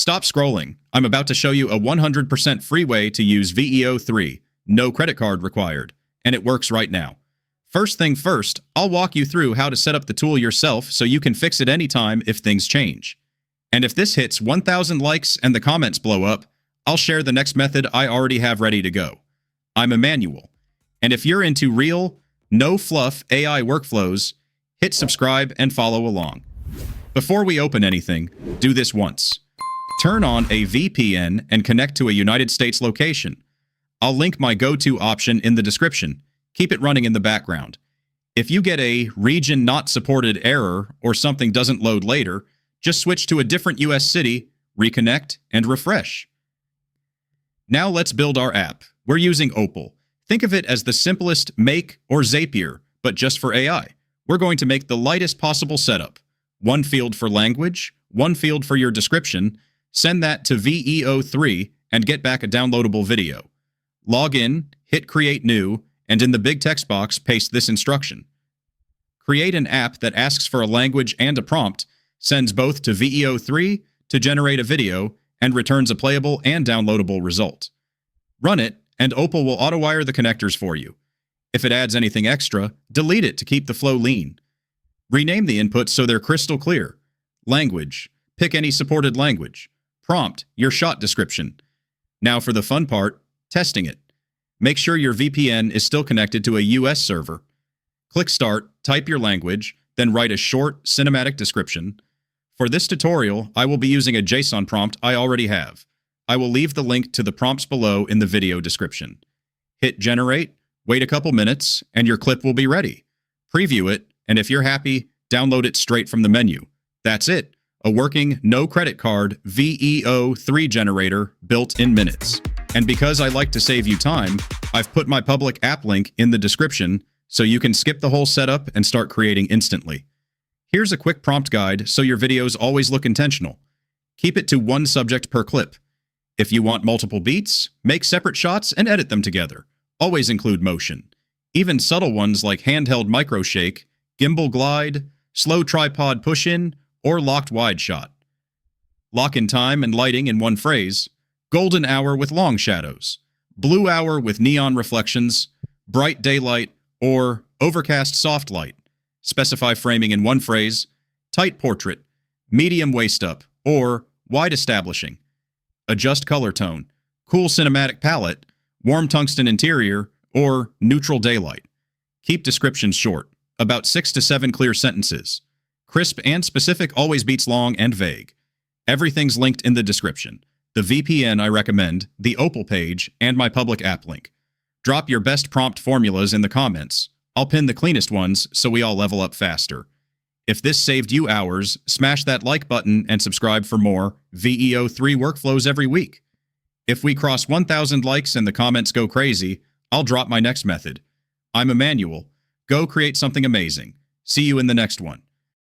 Stop scrolling. I'm about to show you a 100% free way to use VEO 3, no credit card required, and it works right now. First thing first, I'll walk you through how to set up the tool yourself so you can fix it anytime if things change. And if this hits 1,000 likes and the comments blow up, I'll share the next method I already have ready to go. I'm Emmanuel, and if you're into real, no-fluff AI workflows, hit subscribe and follow along. Before we open anything, do this once. Turn on a VPN and connect to a United States location. I'll link my go-to option in the description. Keep it running in the background. If you get a region not supported error or something doesn't load later, just switch to a different US city, reconnect, and refresh. Now let's build our app. We're using Opal. Think of it as the simplest Make or Zapier, but just for AI. We're going to make the lightest possible setup. One field for language, one field for your description. Send that to VEO 3 and get back a downloadable video. Log in, hit Create New, and in the big text box, paste this instruction. Create an app that asks for a language and a prompt, sends both to VEO 3 to generate a video, and returns a playable and downloadable result. Run it, and Opal will auto-wire the connectors for you. If it adds anything extra, delete it to keep the flow lean. Rename the inputs so they're crystal clear. Language, pick any supported language. Prompt, your shot description. Now for the fun part, testing it. Make sure your VPN is still connected to a US server. Click Start, type your language, then write a short, cinematic description. For this tutorial, I will be using a JSON prompt I already have. I will leave the link to the prompts below in the video description. Hit Generate, wait a couple minutes, and your clip will be ready. Preview it, and if you're happy, download it straight from the menu. That's it. A working, no credit card VEO 3 generator built in minutes. And because I like to save you time, I've put my public app link in the description so you can skip the whole setup and start creating instantly. Here's a quick prompt guide so your videos always look intentional. Keep it to one subject per clip. If you want multiple beats, make separate shots and edit them together. Always include motion. Even subtle ones like handheld micro shake, gimbal glide, slow tripod push-in, or locked wide shot. Lock in time and lighting in one phrase, golden hour with long shadows, blue hour with neon reflections, bright daylight, or overcast soft light. Specify framing in one phrase, tight portrait, medium waist up, or wide establishing. Adjust color tone, cool cinematic palette, warm tungsten interior, or neutral daylight. Keep descriptions short, about 6 to 7 clear sentences. Crisp and specific always beats long and vague. Everything's linked in the description. The VPN I recommend, the Opal page, and my public app link. Drop your best prompt formulas in the comments. I'll pin the cleanest ones so we all level up faster. If this saved you hours, smash that like button and subscribe for more VEO 3 workflows every week. If we cross 1,000 likes and the comments go crazy, I'll drop my next method. I'm Emmanuel. Go create something amazing. See you in the next one.